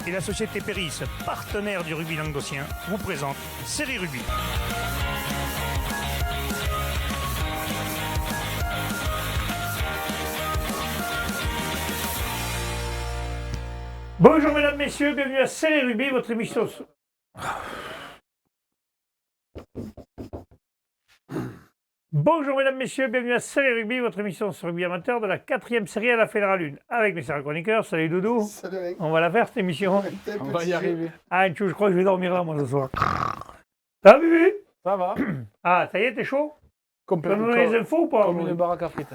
et la société Péris, partenaire du rugby languedocien, vous présente Série Rugby. Bonjour mesdames, messieurs, bienvenue à Série Rugby, votre émission... Bonjour mesdames, messieurs, bienvenue à Série Rugby, votre émission sur rugby amateur de la 4e série à la Fédérale 1. Avec mes chers chroniqueurs, salut Doudou. Salut Eric. On va la faire cette émission. On va y arriver. Ah, je crois que je vais dormir là moi ce soir. Ça va Bibi? Ça va. Ah, ça y est, t'es chaud? Tu vas nous Complètement. donner les infos ou pas? Comme une baraque à frites.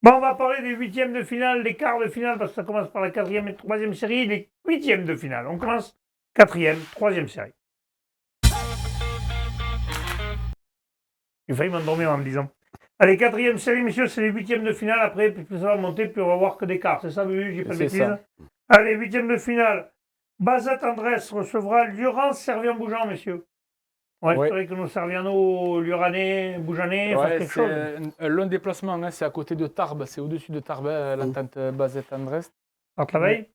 Bon, on va parler des huitièmes de finale, des quarts de finale, parce que ça commence par la 4e et 3e série, les huitièmes de finale. On commence 4e, 3e série. J'ai failli m'endormir en me disant. Allez, 4e série, messieurs, c'est les huitièmes de finale. Après, plus ça va monter, plus on va voir que des quarts. C'est ça, Bibi? J'ai pas de C'est bêtises. ça. Allez, huitième de finale. Bazat Andrés recevra Lurans Servien-Bougeant, messieurs. Ouais, Ouais. c'est vrai que nos Serviano, Luranais, Bougeanais, fassent Ouais, quelque chose. c'est un long déplacement, hein, c'est à côté de Tarbes, c'est au-dessus de Tarbes, l'entente Bazet-Andrest. Par la veille?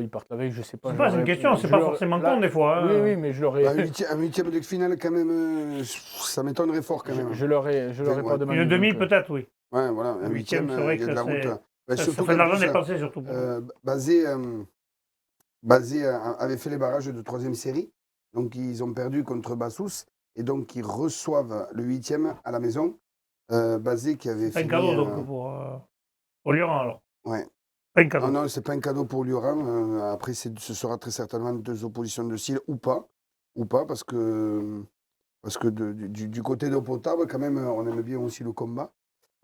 Ils partent la veille, je sais pas. C'est pas une question, c'est pas forcément con des fois. Hein. Oui, mais je l'aurais. Un huitième de finale, quand même, ça m'étonnerait fort quand même. Je l'aurais pas demandé. Une demi donc, peut-être, oui. Ouais, voilà, un Huitième, huitième, c'est vrai il y a que de la ça, route. Bah, Ça surtout fait de qu'en l'argent plus, dépensé surtout. Pour Basé avait fait les barrages de 3e série, donc ils ont perdu contre Bassous, et donc ils reçoivent le 8e à la maison. Basé qui avait C'est un fini... cadeau donc pour Lurans alors. Ouais. Pas un cadeau. Non, c'est pas un cadeau pour Lurans. Après, ce sera très certainement deux oppositions de style ou pas, parce que du côté d'eau potable, quand même, on aime bien aussi le combat.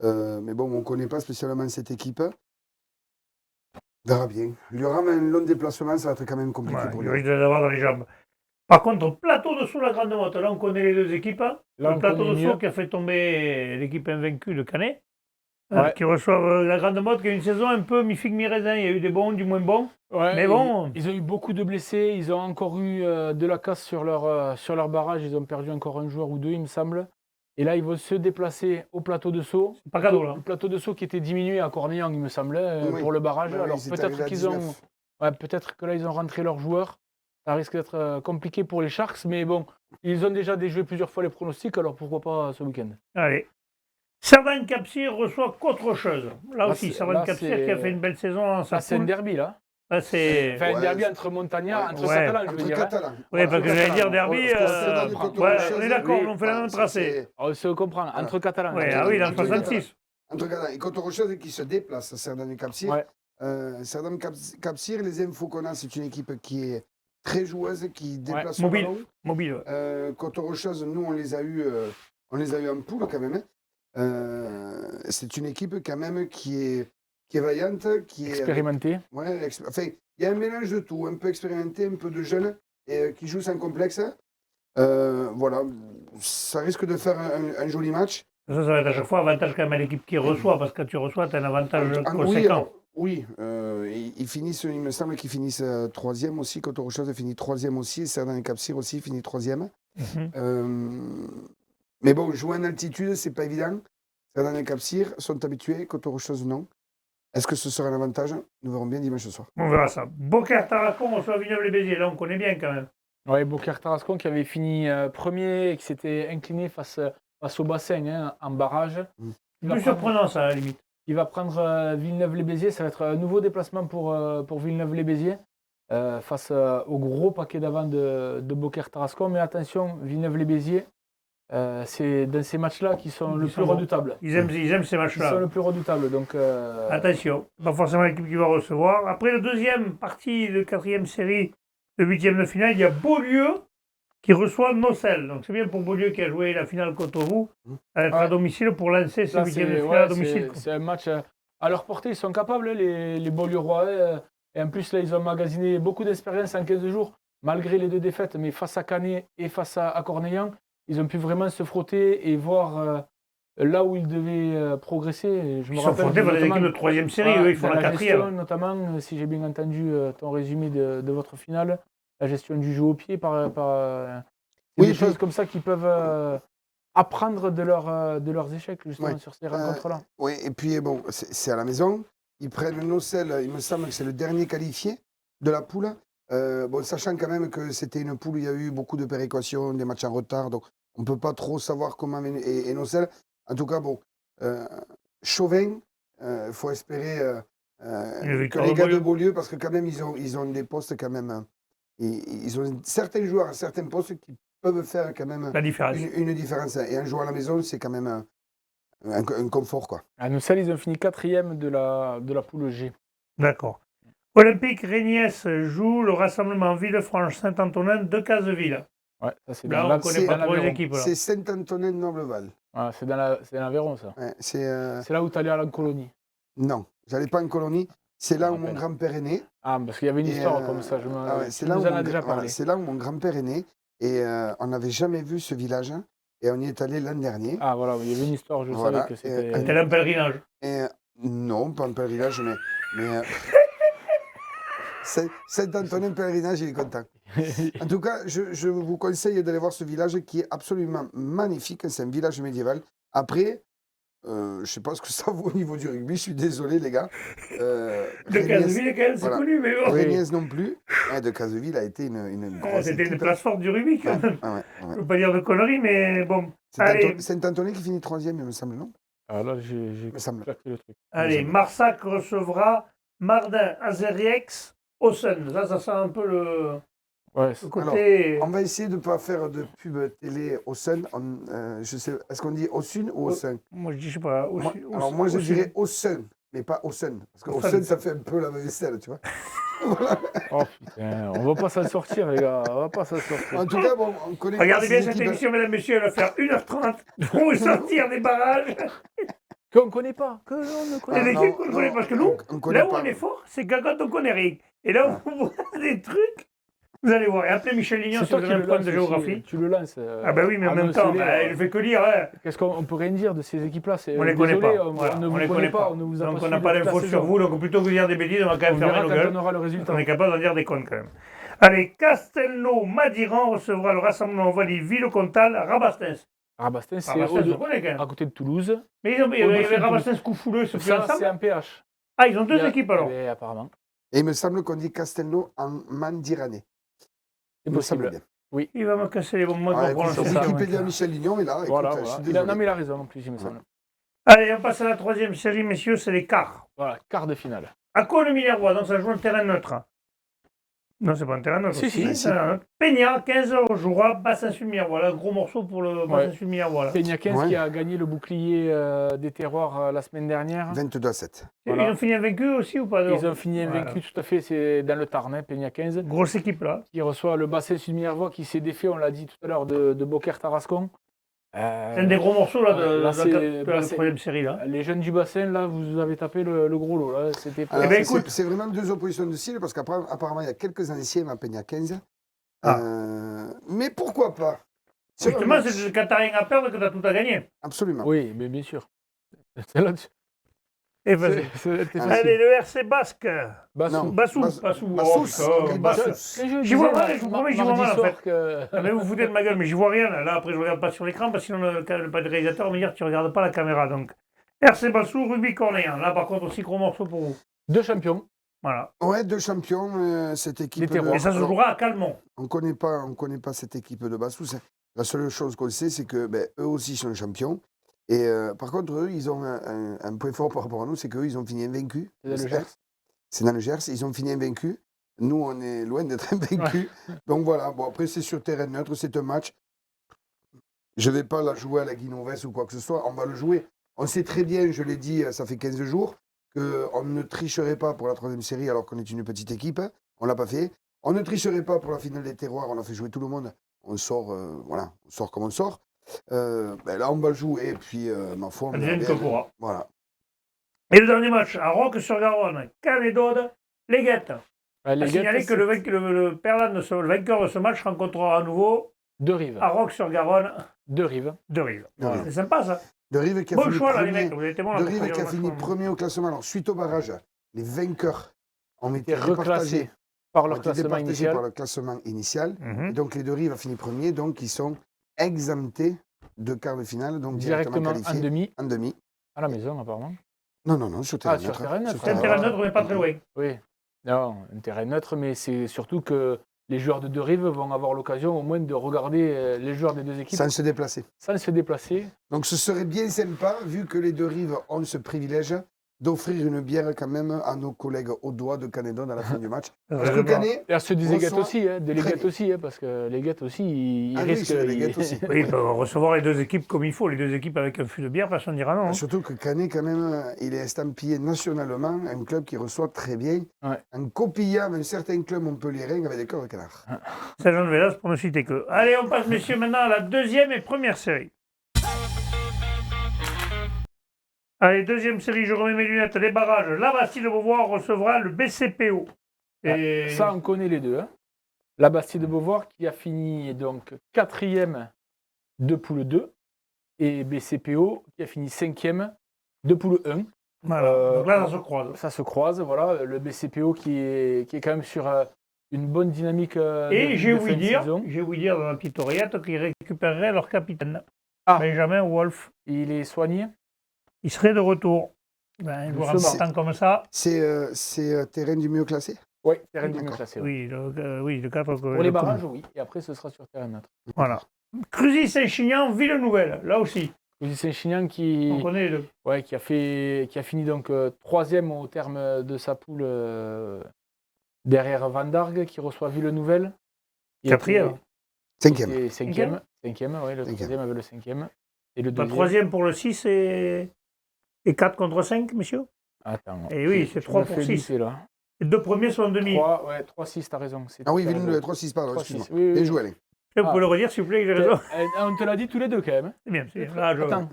Mais bon, on ne connaît pas spécialement cette équipe. On verra bien. Lurans, un long déplacement, ça va être quand même compliqué Ouais, pour il lui. risque d'avoir dans les jambes. Par contre, plateau dessous la Grande Motte, là on connaît les deux équipes. Hein. Là, Le on plateau connaît dessous mieux. qui a fait tomber l'équipe invaincue de Canet. Ouais. Qui reçoivent la Grande Motte, qui a une saison un peu mi-figue mi-raisin. Il y a eu des bons, du moins bons. Ouais, Mais bon. Ils ont eu beaucoup de blessés, ils ont encore eu de la casse sur leur barrage, ils ont perdu encore un joueur ou deux, il me semble. Et là, ils vont se déplacer au plateau de Sceaux. C'est pas cadeau là. Le plateau de Sceaux qui était diminué à Cornillon, il me semblait, Oui. pour le barrage. Ouais, Alors ils étaient arrivés à 19. peut-être que là, ils ont rentré leurs joueurs. Ça risque d'être compliqué pour les Sharks, mais bon, ils ont déjà déjoué plusieurs fois les pronostics, alors pourquoi pas ce week-end. Allez. Cerdan Capcir reçoit qu'autre chose. Là aussi, Cerdan là, Capcir qui a fait une belle saison en sa Ça, c'est un poule. derby, là. Là, c'est. Enfin, un Ouais, derby c'est- entre Montagnards, entre Ouais. Catalans, je veux Entre dire. hein. Catalans. Oui, parce que j'allais dire derby. Parce que c'est dans les côtes Ouais, rocheuses, on est d'accord, oui. on fait le même tracé. On se comprend, entre Catalans. Ouais, ah oui, dans le Entre 66. Entre Catalans et Côte Rocheuse qui se déplace à Cerdan et Capcir. Ouais. Cerdan Capcir, les infos qu'on a, c'est une équipe qui est très joueuse, qui déplace le Mobile. ballon. Mobile. Ouais. Côte Rocheuse, nous, on les a eu en poule quand même. Hein. C'est une équipe quand même qui est vaillante, qui est Expérimenté. enfin, il y a un mélange de tout, un peu expérimenté, un peu de jeunes, et qui jouent sans complexe. Voilà, ça risque de faire un joli match. Ça va être à chaque fois avantage quand même à l'équipe qui reçoit, parce que quand tu reçois, tu as un avantage Oui, conséquent. ils finissent, il me semble qu'ils finissent 3e aussi. Côte Rocheuse finit 3e aussi, et Cerdan et Capcir aussi finit 3e. Mais bon, jouer en altitude, c'est pas évident. Cerdan et Capcir sont habitués, Côte Rocheuse non. Est-ce que ce sera un avantage? Nous verrons bien dimanche soir. On verra ça. Beaucaire Tarascon reçoit Villeneuve-les-Béziers. Là, on connaît bien quand même. Ouais, Beaucaire Tarascon qui avait fini premier et qui s'était incliné face au bassin hein, en barrage. C'est plus surprenant, ça, à la limite. Il va prendre Villeneuve-les-Béziers. Ça va être un nouveau déplacement pour Villeneuve-les-Béziers face au gros paquet d'avant de Beaucaire Tarascon. Mais attention, Villeneuve-les-Béziers, c'est dans ces matchs-là qui sont le plus redoutables. Ils aiment ces Ils sont matchs-là. le plus redoutables. Donc, Attention, pas forcément l'équipe qui va recevoir. Après la deuxième partie de 4e série, le 8e de finale, il y a Beaulieu qui reçoit Nocel. Donc c'est bien pour Beaulieu qui a joué la finale contre vous, à être à domicile pour lancer ce là, 8e de c'est finale à domicile. c'est un match à leur portée. Ils sont capables, les Beaulieurois. Et en plus, là, ils ont magasiné beaucoup d'expérience en 15 jours, malgré les deux défaites. Mais face à Canet et face à Cornillon, ils ont pu vraiment se frotter et voir là où ils devaient progresser. Et je me Ils sont rappelle fondés par les notamment- équipes de 3e série, Voilà, eux, ils font dans la gestion, 4e. notamment, si j'ai bien entendu ton résumé de votre finale, la gestion du jeu au pied, c'est Oui, des puis- choses comme ça qui peuvent apprendre de leurs échecs, justement, Ouais. sur ces rencontres-là. Oui, et puis bon, c'est à la maison. Ils prennent Nocel, il me semble que c'est le dernier qualifié. de la poule. Bon, sachant quand même que c'était une poule où il y a eu beaucoup de péréquations, des matchs en retard, donc on ne peut pas trop savoir comment est Nocelle. En tout cas, bon, Chauvin, il faut espérer que victoire les de gars de Beaulieu. Beaulieu, parce que quand même, ils ont des postes quand même. Ils ont certains joueurs à certains postes qui peuvent faire quand même La différence. une différence. Et un joueur à la maison, c'est quand même un confort, quoi. À Nocelle, ils ont fini 4e de la poule G. D'accord. Olympique Régnès joue le rassemblement Villefranche-Saint-Antonin de Caseville. Ouais, ça c'est Là, dans on ne connaît pas trop les l'Aveyron. équipes. Là. C'est Saint-Antonin-Nobleval. Ah, c'est dans l'Aveyron, ça. Ouais, C'est là où tu allais à la colonie. non, j'allais pas en colonie. C'est là Je où me mon rappelle. grand-père est né. Ah, parce qu'il y avait une Et, histoire comme ça. ouais, Tu nous en as déjà parlé. c'est là où mon grand-père est né. Et on n'avait jamais vu ce village. Et on y est allé l'an dernier. Ah, voilà, il y avait une histoire, je Voilà, savais que c'était. et- C'était un pèlerinage. Et, non, pas un pèlerinage, mais Saint-Antonin pèlerinage, il est content. En tout cas, je vous conseille d'aller voir ce village qui est absolument magnifique. C'est un village médiéval. Après, je ne sais pas ce que ça vaut au niveau du rugby. Je suis désolé, les gars. De Caseville, quand même, c'est voilà. connu, mais bon. Oui. Régnès non plus. Ouais, de Caseville a été une grosse C'était une équipe. place forte du rugby, quand même. Ah ouais, Je ouais. ne veux pas dire de conneries, mais bon. Allez, Saint-Antonin qui finit 3e, il me semble, non? Ah, là, j'ai Il me semble. claqué le truc. allez, Marsac recevra Mardin, Azeriex, Ossen. Ça sent un peu le Ouais, côté. On va essayer de ne pas faire de pub télé au Sun. Je sais, est-ce qu'on dit au Sun ou au Sun? Moi, je dis, je sais pas. Moi, je dirais au Sun, mais pas au Sun. Parce qu'au Sun, ça fait un peu la vaisselle, tu vois. Voilà. Oh putain, on va pas s'en sortir, les gars. On va pas s'en sortir. En tout cas, bon, on connaît Regardez pas bien ces cette équipes. émission, mesdames, messieurs, elle va faire 1h30 pour sortir des barrages. Qu'on connaît pas. Que l'on ne C'est connaît des non, équipes qu'on ne connaît non, pas. Parce que nous, on connaît là où pas. on est fort, c'est quand on connaît rien. Et là où on voit des trucs, vous allez voir. Et appelez Michel Lignon si vous avez un problème de géographie. Tu le lances. Ah ben oui, mais en même temps, il ne fait que lire. Hein. Qu'est-ce qu'on peut rien dire de ces équipes-là? On ne les connaît Désolé, pas. Voilà, on ne on vous les connaît pas. On ne vous a donc pas on n'a suivi pas toute la d'infos sur saison. vous. Donc plutôt que de dire des bêtises, on va quand On même fermer verra nos quand gueules. on aura le résultat. On est capable d'en dire des connes quand même. Allez, Castelnau-Madiran recevra le rassemblement Valais Ville-Comtal Rabastens. Rabastens, c'est Rabastens, on connaît quand même. à côté de Toulouse. Mais il y avait Rabastens Coufouleux, c'est plus Ça, c'est ensemble. un PH. Ah, ils ont deux équipes alors. Eh bien, apparemment. Et il me semble qu'on dit Castelnau en Mandirane. C'est Il me semble possible. bien. Il va me casser les bons mots Ouais, pour écoute, prononcer ça, ça. Wikipédia Michel Lignon est là. Écoute, Voilà, je suis voilà. désolé. Non, mais il a raison en plus, il me semble. Allez, on passe à la troisième série, messieurs, c'est les quarts. Voilà, quart de finale. À Cône-Minervois, donc ça joue un terrain neutre. Non, c'est pas un terrain neutre. Si, si, c'est si. un terrain neutre. Peña, 15h jouera Bassin-sur-Minervois. Là, gros morceau pour le Bassin-sur-Minervois. Peña 15 Ouais. qui a gagné le bouclier des terroirs la semaine dernière. 22-7. Voilà. Ils ont fini invaincus aussi ou pas? Ils ont fini invaincus, tout à fait. C'est dans le Tarn, hein, Peña 15, Grosse équipe là. qui reçoit le bassin sud-minervois qui s'est défait, on l'a dit tout à l'heure, de Beaucaire-Tarascon. C'est un des gros morceaux là, de la c'est- troisième série là. Les jeunes du bassin, là, vous avez tapé le gros lot. Là. C'était pas- Alors, ben, écoute. c'est vraiment deux oppositions de style parce qu'apparemment, il y a quelques anciens à Peña 15. Ah. Mais pourquoi pas? C'est Justement, un match. c'est quand t'as rien à perdre que t'as tout à gagner. Absolument. Oui, mais bien sûr. C'est là Et vas-y. c'était Allez, Allez, le RC Basque. Bassou. Bassou. Bassous. Oh, putain, Bassous. Bassou. J'y vois mal, je vous promets, j'y vois mal, en fait. Que... Ah, mais vous vous foutez de ma gueule, mais j'y vois rien. Là, après, je regarde pas sur l'écran parce que sinon, pas de réalisateur va me dire tu regardes pas la caméra. Donc, RC Bassou, Rugby Cornéen. Là, par contre, aussi gros morceau pour vous. 2 champions. Voilà. Ouais, deux champions, cette équipe. Les terroirs. Et ça se Alors, jouera à Calmont. on connaît pas cette équipe de Bassous. La seule chose qu'on sait, c'est que eux aussi sont champions. Et par contre, eux, ils ont un point fort par rapport à nous, c'est qu'eux, ils ont fini invaincus. C'est dans le Gers. C'est dans le Gers. Ils ont fini invaincus. Nous, on est loin d'être invaincus. Donc voilà. Bon, après, c'est sur terrain neutre, c'est un match. Je ne vais pas la jouer à la Guinoves ou quoi que ce soit. On va le jouer. On sait très bien, je l'ai dit, ça fait 15 jours, qu'on ne tricherait pas pour la troisième série alors qu'on est une petite équipe. On ne l'a pas fait. On ne tricherait pas pour la finale des terroirs. On a fait jouer tout le monde. On sort, voilà, on sort comme on sort. Là, on va le jouer. Et puis, ma foi, on Ça verra devient bien. que pourra. Voilà. Et le dernier match, à Roques-sur-Garonne, Canet-d'Aude, les Guettes. Les À gars, signaler que le vainqueur de ce match rencontrera à nouveau Deux rives. à Roques-sur-Garonne Deux rives. de Rive. De Rive. C'est sympa ça. De Rive qui a Bon fini choix là, les premier. mecs. Vous avez été bons là De pour Rive choisir qui a le fini match. premier au classement. Alors, suite au barrage, les vainqueurs ont été Et reclassés par leur classement départagés initial. par le classement initial. Mhm. Et donc, les deux Rives a fini premier. Donc, ils sont exemptés de quart de finale. Donc, Directement en qualifiés demi, en demi. à la maison apparemment. Non, sur terrain Sur neutre. terrain neutre. C'est un terrain neutre, on n'est pas très loin. Oui. Non, un terrain neutre, mais c'est surtout que les joueurs de deux rives vont avoir l'occasion au moins de regarder les joueurs des deux équipes Sans se déplacer. sans se déplacer. Donc ce serait bien sympa, vu que les deux rives ont ce privilège, d'offrir une bière quand même à nos collègues au doigt de Canédon à la fin du match. Parce que Canet, Et à ceux des Aiguettes Reçoit aussi, des très Léguettes bien. aussi, parce que les Guettes aussi, ils Ah oui, risquent. c'est les Guettes aussi. Oui, ils peuvent recevoir les deux équipes comme il faut. Les deux équipes avec un fût de bière, personne ne dira non. hein. Surtout que Canet, quand même, il est estampillé nationalement, un club qui reçoit très bien, Ouais. en copiant un certain club montpelliérain avec des cœurs de canard. Saint-Jean-de-Vélas pour ne citer que. Allez, on passe, messieurs, maintenant à la deuxième et première série. Allez, deuxième série, je remets mes lunettes, les barrages. La Bastille de Beauvoir recevra le BCPO. Et Ça, on connaît les deux. Hein. La Bastille de Beauvoir qui a fini donc 4e de poule 2 et BCPO qui a fini 5e de poule 1. voilà. Donc là, ça se croise. Ça se croise, voilà. Le BCPO qui est quand même sur une bonne dynamique Et j'ai de fin ouï de dire, saison. dans la petite oreillette qu'ils récupéreraient leur capitaine, Ah. Benjamin Wolf. Il est soigné. Il serait de retour. Ben, un joueur Doucement. important comme ça. C'est terrain du mieux classé. Oui, terrain du mieux D'accord. classé. Oui, le 4. Pour les barrages, oui. Et après, ce sera sur terrain neutre. Voilà. Cruzy-Saint-Chinian, Ville-Nouvelle, là aussi. Saint-Chinian qui, On connaît les deux. ouais, qui a fini donc 3e au terme de sa poule derrière Van Dargue, qui reçoit Ville-Nouvelle. 4e. 5e. Et 5e. 5e, oui, le 3e avec le 5e. Et le 2e. 3e pour le 6 et 4 contre 5, monsieur. Attends. Et oui, c'est tu 3 me pour fais 6. glisser, là. Les deux premiers sont en demi. 3-6, t'as raison. Ah oui, t'as raison. Ville 3-6, pardon, 3-6, excuse-moi. oui, oui, Bien oui. joué, Alain. Vous pouvez le redire, s'il vous plaît, que j'ai raison. On te l'a dit tous les deux, quand même. C'est bien, c'est bien. Là, Attends.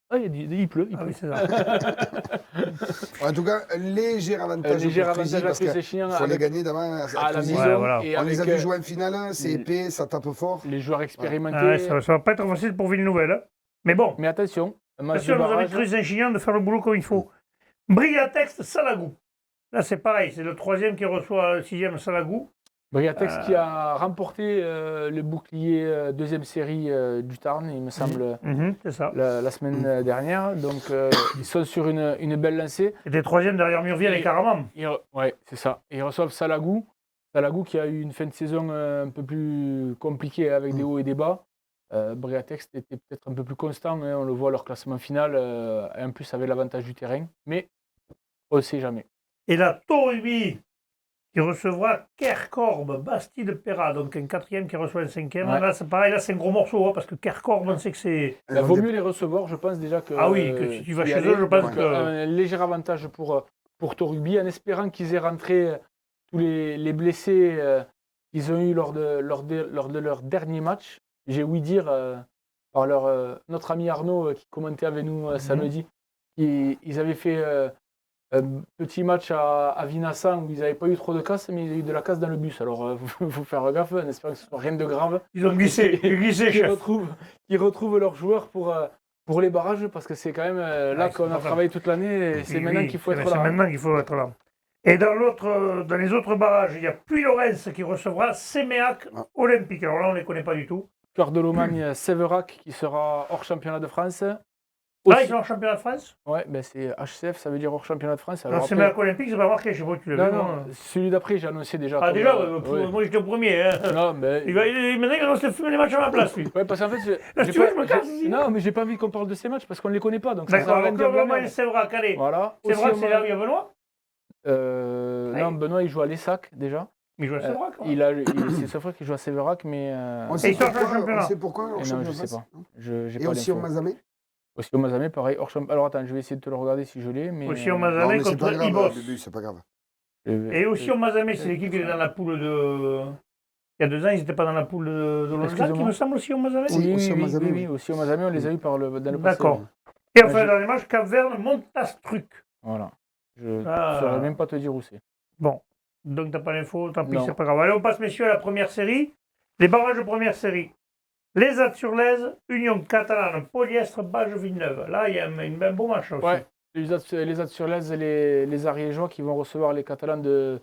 Ah, il pleut. Ah oui, c'est ça. En tout cas, un léger avantage Léger pour Cruzy, avantage à parce qu'il Saint-Chinian faut les avec gagner d'avant à la Cruzy. maison. Ouais, voilà. Et On les a avec vu jouer en finale, c'est les- épais, ça tape fort. les joueurs expérimentés. Ouais, ça va pas être facile pour Ville-Nouvelle. Hein. Mais bon, Mais attention, un match monsieur, de nous avons barrage. Cruzy-Saint-Chinian de faire le boulot comme il faut. Briatex, Salagou. Là, c'est pareil, c'est le 3e qui reçoit le 6e Salagou. Briatex qui a remporté le bouclier 2e série du Tarn, il me semble, C'est ça. la semaine dernière. Donc, ils sont sur une belle lancée. C'était 3e derrière Murviel et Caramam. Ouais, c'est ça. Et ils reçoivent Salagou. Salagou qui a eu une fin de saison un peu plus compliquée avec des hauts et des bas. Briatex était peut-être un peu plus constant. Hein, on le voit, leur classement final. Et en plus, avait l'avantage du terrain. Mais on ne sait jamais. Et la Torubi qui recevra Kerkorb, Bastille de Péra, donc un 4e qui reçoit un 5e. Ouais. Là, c'est pareil, là, c'est un gros morceau, hein, parce que Kerkorb, on sait que c'est. Il vaut mieux les recevoir, je pense déjà que. Ah oui, que si tu vas y chez aller. eux, je pense Donc, que. un léger avantage pour Torubi, en espérant qu'ils aient rentré tous les blessés qu'ils ont eu lors de leur dernier match. J'ai ouï dire par notre ami Arnaud qui commentait avec nous samedi, ils avaient fait un petit match à Vinassan où ils n'avaient pas eu trop de casse, mais ils avaient eu de la casse dans le bus. Alors, il faut faire gaffe, en espérant que ce soit rien de grave. Ils ont glissé, Qu'ils chef. retrouvent leurs joueurs pour les barrages, parce que c'est quand même là Ouais, qu'on c'est a travaillé toute l'année, et c'est maintenant qu'il faut être C'est là. maintenant qu'il faut être là. Et dans les autres barrages, il y a Puy-Lorens qui recevra Séméac Olympique. Alors là, on ne les connaît pas du tout. Cœur de Lomagne, Séverac qui sera hors championnat de France. Ah, ils sont en championnat de France. Ouais, ben c'est HCF, ça veut dire hors championnat de France. Alors, Alors Séméac Olympique, c'est pas marqué, je sais pas, tu l'as non, vu. non, moi. celui d'après, j'ai annoncé déjà. Ah, comme, déjà, ouais. moi j'étais au premier. Hein. Non, mais. Maintenant, il va se fumer les matchs à ma place, lui. Ouais, parce qu'en fait, Là, tu veux, je me casse ici. non, mais j'ai pas envie qu'on parle de ces matchs parce qu'on les connaît pas. Donc ça sert D'accord, à rien donc de dire de la Lomagne, merde. Séverac, allez. Voilà. Séverac, Aussi, c'est là où il y a Benoît. Non, Benoît, il joue à l'ESSAC déjà. Mais il joue à Séverac. C'est sa frère qui joue à Séverac, mais. On Et sait ils sont en pourquoi, championnat. on sait pourquoi hors non, championnat je de sais France, pas. non J'ai Et pas aussi au d'infos. Mazamé. Aussi au Mazamé, pareil, hors championnat. Alors attends, je vais essayer de te le regarder si je l'ai. Mais, Aussi au Non, Mazamé mais c'est pas contre grave, Ibos. Bubu, c'est pas grave. Et aussi au Mazamé, c'est l'équipe qui est dans la poule de. Il y a 2 ans, ils n'étaient pas dans la poule de Lausanne, Excusez-moi. il me semble, aussi au Mazamé. Si. Oui, aussi au Mazamé, oui, aussi au Mazamé, on les a eu dans le passé. D'accord. Et enfin, Ouais, dans les matchs, Cap-Verne, Montastruc. Voilà. Je ne Ah. saurais même pas te dire où c'est. Bon, donc t'as pas l'info, tant pis, Non. c'est pas grave. Allez, on passe, messieurs, à la première série. Les barrages de première série. Les Azes-sur-Lèze, Union Catalane, Polyestre, Bage-Villeneuve. Là, il y a un beau match aussi. Ouais, les Azes-sur-Lèze et les Ariégeois qui vont recevoir les Catalans de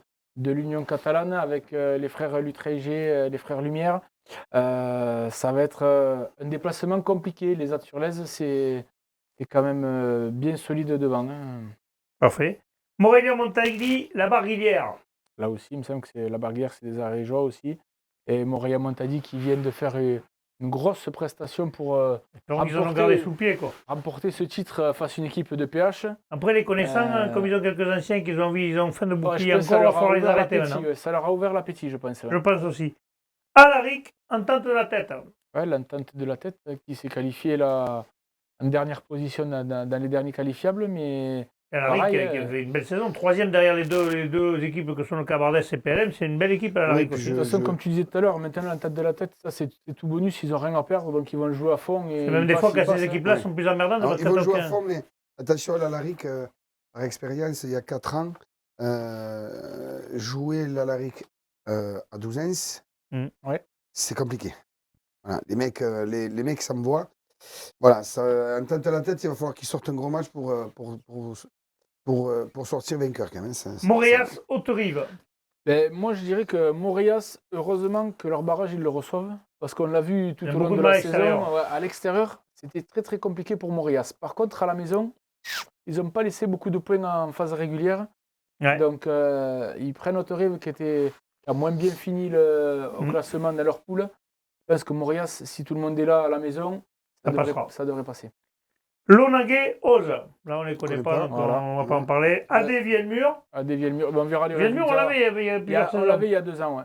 l'Union catalane avec les frères Lutréger, les frères Lumière. Ça va être un déplacement compliqué. Les Azes-sur-Lèze, c'est quand même bien solide devant. Hein. Parfait. Montagny, la Barguilière. Là aussi, il me semble que c'est la Barguillère, c'est des Ariégeois aussi. Et Montagny qui viennent de faire une grosse prestation pour Donc ils en ont gardé sous le pied, quoi. remporter ce titre face à une équipe de PH. Après, les connaissants, comme ils ont quelques anciens qui ont envie, ils ont faim de Ouais, bouclier je pense que ça encore, il va leur a falloir les ouvert arrêter l'appétit, maintenant. ouais. Ça leur a ouvert l'appétit, je pense. Ouais. Je pense aussi. Alaric, entente de la tête. Ouais, l'entente de la tête qui s'est qualifiée là, en dernière position dans les derniers qualifiables, mais Alaric pareil, qui a fait une belle saison. Troisième derrière les deux équipes que sont le Cabardès et PLM. C'est une belle équipe, Alaric. Oui, aussi. de toute façon, comme tu disais tout à l'heure, maintenant l'entente de la tête, ça c'est tout bonus, ils n'ont rien à perdre, donc ils vont le jouer à fond. Et Et même des ils fois, passent, quand ils ces passent, équipes-là ouais. sont plus emmerdantes, Alors, parce ils que vont t'as jouer à aucun- fond, mais attention, l'Alaric, par expérience, il y a 4 ans, jouer l'Alaric à Douzens, Ouais. c'est compliqué. Voilà, les mecs s'envoient. Voilà, ça, en tête à la tête, il va falloir qu'ils sortent un gros match pour sortir vainqueur quand même. Montréal, Haute-Rive. Ben, moi, je dirais que Montréal, heureusement que leur barrage, ils le reçoivent. Parce qu'on l'a vu tout Il y a au long beaucoup de de la mal à saison. l'extérieur. Ouais, à l'extérieur, c'était très très compliqué pour Montréal. Par contre, à la maison, ils n'ont pas laissé beaucoup de points en phase régulière. Ouais. Donc, ils prennent Haute-Rive qui a moins bien fini au classement dans leur poule. Je pense que Montréal, si tout le monde est là à la maison, passera. ça devrait passer. Lonagé, Oz. Là, on ne les connaît connaît pas, pas, donc voilà. on ne va pas en parler. Adé, Vielmur. À des Vielmur, on verra les Vielmur, on résultats. l'avait il y a plusieurs On saisons. l'avait il y a 2 ans, ouais.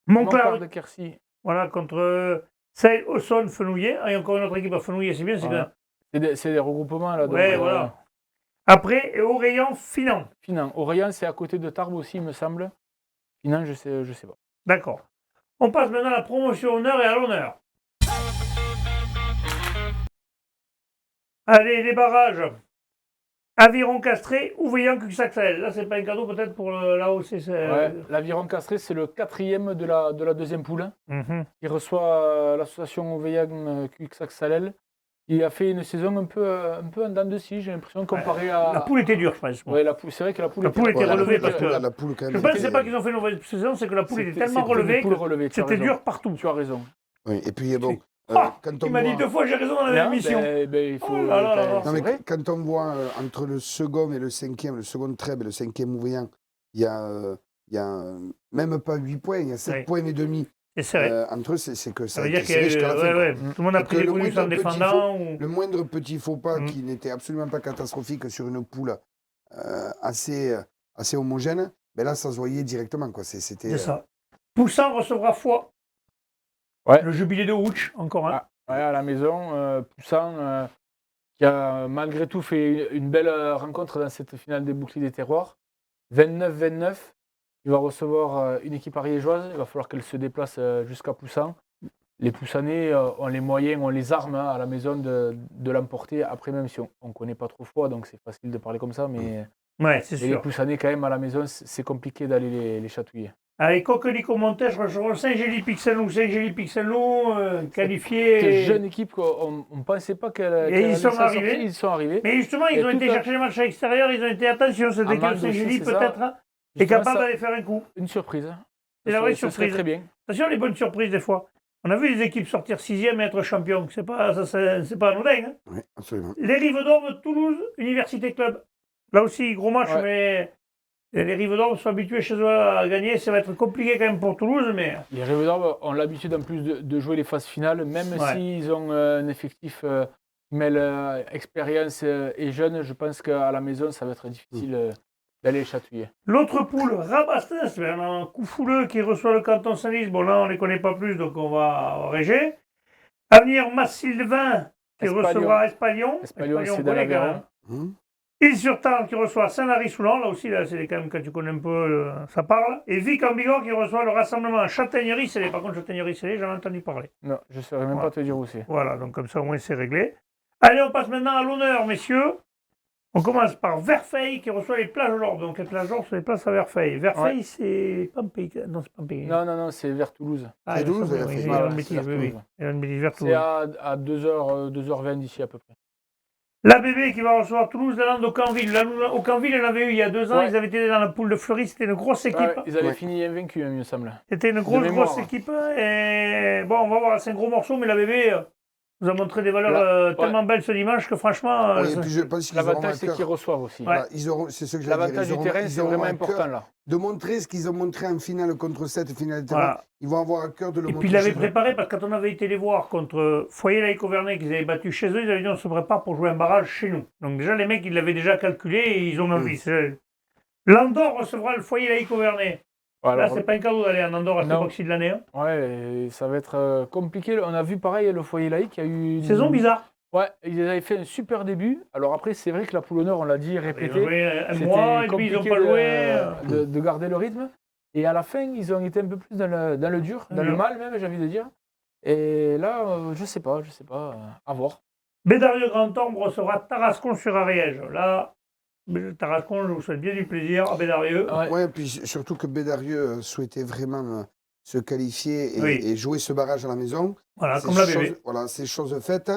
Montclar, Montclar de Quercy. voilà, contre Seil, Osson, Fenouillet. Ah, il y a encore une autre équipe à Fenouillet, c'est bien. Voilà. C'est des regroupements là. Ouais, donc, voilà. Après, et au rayon, Finan. Finan. Orient, c'est à côté de Tarbes aussi, il me semble. Finan, je sais pas. D'accord. On passe maintenant à la promotion honneur et à l'honneur. Allez, les barrages. Aviron Castré, Ouvrian Cuxaxel. Là, c'est pas un cadeau peut-être pour l'AOC. Ouais, l'Aviron Castré, c'est le 4e de la deuxième poule. Mhm. Il reçoit l'association Ouvrian Cuxaxalel. Il a fait une saison un peu en dents de scie, j'ai l'impression, comparé à. La poule était dure, je pense. moi. Ouais, c'est vrai que la poule La poule était Ouais, relevée la parce poule- que. la poule, quand même, Je pense que était- c'est pas qu'ils ont fait une mauvaise saison, c'est que la poule était tellement c'était une relevée poule que relevée, tu as c'était raison. dur partout. Tu as raison. Oui, et puis bon, Ah, quand tu on m'as dit voit, 2 fois, j'ai raison dans la même Non, émission. il faut. Oh là là là là. non, C'est mais vrai. quand on voit entre le second et le cinquième, le second Trèbes et le cinquième Ouvrian, il y a même pas 8 points, il y a 7 Ouais. points et demi. C'est serré. Entre eux, c'est que Ça ça veut a dire été qu'il y a serré jusqu'à la fin. ouais, quoi. ouais. Tout le monde a Donc, pris des le bonus en moindre petit défendant. Ou... Le moindre petit faux pas Mm. qui n'était absolument pas catastrophique sur une poule assez homogène, ben là, ça se voyait directement. C'était, C'est ça. Poussant recevra Foix. Ouais. Le jubilé de Ouch, encore un. Ah, ouais, à la maison, Poussant, qui a malgré tout fait une belle rencontre dans cette finale des boucliers des terroirs. 29-29, il va recevoir une équipe ariégeoise. Il va falloir qu'elle se déplace jusqu'à Poussant. Les Poussannais ont les moyens, ont les armes à la maison de l'emporter. Après, même si on ne connaît pas trop Foix, donc c'est facile de parler comme ça, mais Ouais, c'est les sûr. Poussannais, quand même, à la maison, c'est compliqué d'aller les chatouiller. Allez, Coquelicot Montèche recevront Saint-Gély-Pixelou. Saint-Gély-Pixelou, Quelle qualifié. jeune équipe, on ne pensait pas qu'elle Et ils allait sont s'en arrivés. sortir. Ils sont arrivés. Mais justement, ils Et ont tout été à- chercher les matchs à l'extérieur, ils ont été, attention, cette équipe de Amande aussi, Saint-Gély, c'est ça. peut-être, est Justement, capable ça- d'aller faire un coup. Une surprise. C'est la vraie Ce serait surprise. très bien. Attention, les bonnes surprises, des fois. On a vu les équipes sortir 6e et être champion. C'est pas anodin. Hein. Oui, absolument. Les Rives d'Orme, Toulouse, Université Club. Là aussi, gros match, Ouais. mais les Rives d'Orme sont habitués chez eux à gagner. Ça va être compliqué quand même pour Toulouse, mais Les Rêves d'Orbe ont l'habitude en plus de jouer les phases finales, même Ouais. s'ils ont un effectif qui mêle expérience et jeunes. Je pense qu'à la maison, ça va être difficile d'aller les chatouiller. l'autre poule, Rabastens, ben, un coup fouleux qui reçoit le canton Saint-Lys. Bon, là, on ne les connaît pas plus, donc on va réger. Avenir Massylvain qui Espalion. recevra Espalion. Espalion, c'est on dans connaît quand l'Aveyron. même. Hum. Île-sur-Tarn qui reçoit Saint-Lary-Soulan. Là aussi, là, c'est quand même quand tu connais un peu, ça parle. Et Vic en Bigorre qui reçoit le rassemblement Châtaignerie-Scellé. Par contre, Châtaignerie-Scellé, j'en ai entendu parler. Non, je ne saurais même Ouais. pas te dire où c'est. Voilà, donc comme ça, au moins, c'est réglé. Allez, on passe maintenant à l'honneur, messieurs. On commence par Verfeil qui reçoit les plages d'Orbe. Donc les plages d'Orbe, c'est les places à Verfeil. Verfeil, c'est Pampé. Non, c'est Pampé. Non, c'est vers Toulouse. Ah, C'est il me Toulouse, semble, Verfeil. oui, il y a Voilà, une c'est bêtise, vers oui, oui. Toulouse. Il y a une bêtise vers C'est Toulouse. à 2h20 d'ici à peu près. La bébé qui va recevoir Toulouse, la Lande au Canville. Au Canville, il y en avait eu il y a 2 ans. Ouais. Ils avaient été dans la poule de Fleury. C'était une grosse équipe. Ouais, ils avaient Ouais. fini invaincus, il me semble. C'était une de grosse mémoire. équipe. Et bon, on va voir, c'est un gros morceau, mais la bébé, nous a montré des valeurs tellement belles ce dimanche que franchement. Oui, et puis je pense qu'ils auront à L'avantage, c'est cœur. qu'ils reçoivent aussi. Voilà, c'est ce que j'allais dire. L'avantage Ils du auront- terrain, ils c'est auront vraiment à cœur important là. de montrer ce qu'ils ont montré en finale contre 7 finale de terrain. Voilà. Ils vont avoir à cœur de le Et montrer. puis il avait chez eux. préparé, parce que quand on avait été les voir contre Foyer Laïc Auvernais, qu'ils avaient battu chez eux, ils avaient dit on se prépare pour jouer un barrage chez nous. Donc déjà, les mecs, ils l'avaient déjà calculé et ils ont envie. L'Andorre recevra le Foyer Laïc Auvernais. Là, Alors, c'est pas un cadeau d'aller en Andorre à cette Non. époque-ci de l'année. Hein. ouais, et ça va être compliqué. On a vu pareil le foyer laïque. Il y a eu Saison bizarre. Ouais, ils avaient fait un super début. Alors après, c'est vrai que la poule au Nord, on l'a dit, Ils ont répété. joué un C'était mois et puis ils n'ont compliqué pas joué. de garder le rythme. Et à la fin, ils ont été un peu plus dans le dur, dans le mal même, j'ai envie de dire. Et là, je sais pas, à voir. Bédarieux Grand Ombre recevra Tarascon sur Ariège. Là, Tarascon, je vous souhaite bien du plaisir à Bédarieux. Ouais. Ouais, puis surtout que Bédarieux souhaitait vraiment se qualifier et, Oui. et jouer ce barrage à la maison. Voilà, C'est comme la chose- bébé. Voilà, c'est chose faite.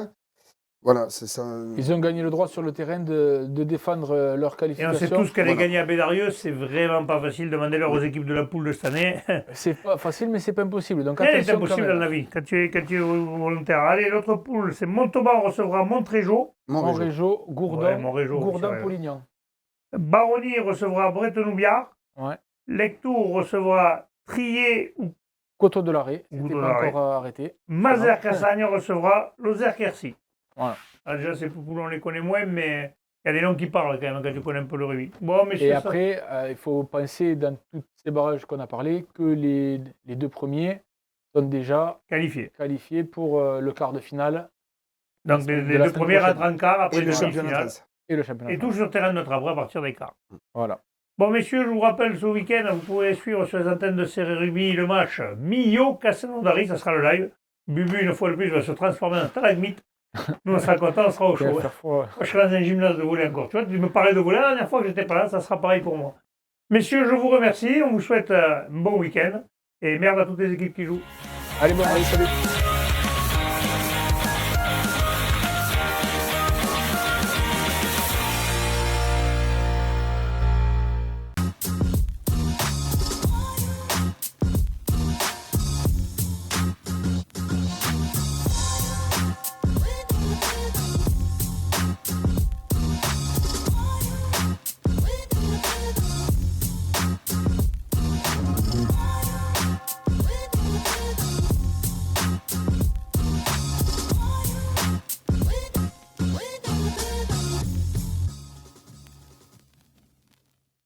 Voilà, c'est ça. Ils ont gagné le droit sur le terrain de défendre leur Et on qualification. sait tous qu'elle est Voilà. gagnée à Bédarieux, c'est vraiment pas facile. Demandez-leur aux équipes de la poule de cette année. C'est pas facile, mais c'est pas impossible. Donc C'est attention impossible quand dans même. la vie, quand tu es volontaire. Allez, l'autre poule, c'est Montauban recevra Montrégeau. Montrégeau. Montrégeau, Gourdon, Ouais, Montrégeau, Gourdon, c'est vrai. Polignan. Baronnie recevra Bretonoubiard. Ouais. Lectour recevra Trier ou Coteau de l'Arrêt, Coteau c'était de pas l'Arrêt. encore arrêté. Mazères-Cassagne recevra Lozère-Quercy. Voilà. Ah, déjà, ces poules, on les connaît moins, mais il y a des noms qui parlent quand même quand tu connais un peu le rugby. Bon, mais Et c'est ça. après, il faut penser dans tous ces barrages qu'on a parlé que les deux premiers sont déjà Qualifié. qualifiés pour le quart de finale Donc, De les la deux semaine premiers prochaine. rentrent en quart, après Et le le championnat de demi-finale. France. et le championnat. Et de tout France. sur terrain de notre après à partir des quarts. Voilà. Bon, messieurs, je vous rappelle, ce week-end, vous pourrez suivre sur les antennes de Série Rugby le match Millau-Castelnaudary, ça sera le live. Bubu, une fois de plus, va se transformer en stalagmite. Nous, on sera contents, on sera au Il va chaud. faire froid. Moi, je serai dans un gymnase de volley encore. Tu vois, tu me parlais de volley la dernière fois que j'étais pas là, ça sera pareil pour moi. Messieurs, je vous remercie, on vous souhaite un bon week-end. Et merde à toutes les équipes qui jouent. Allez, bon, allez, salut.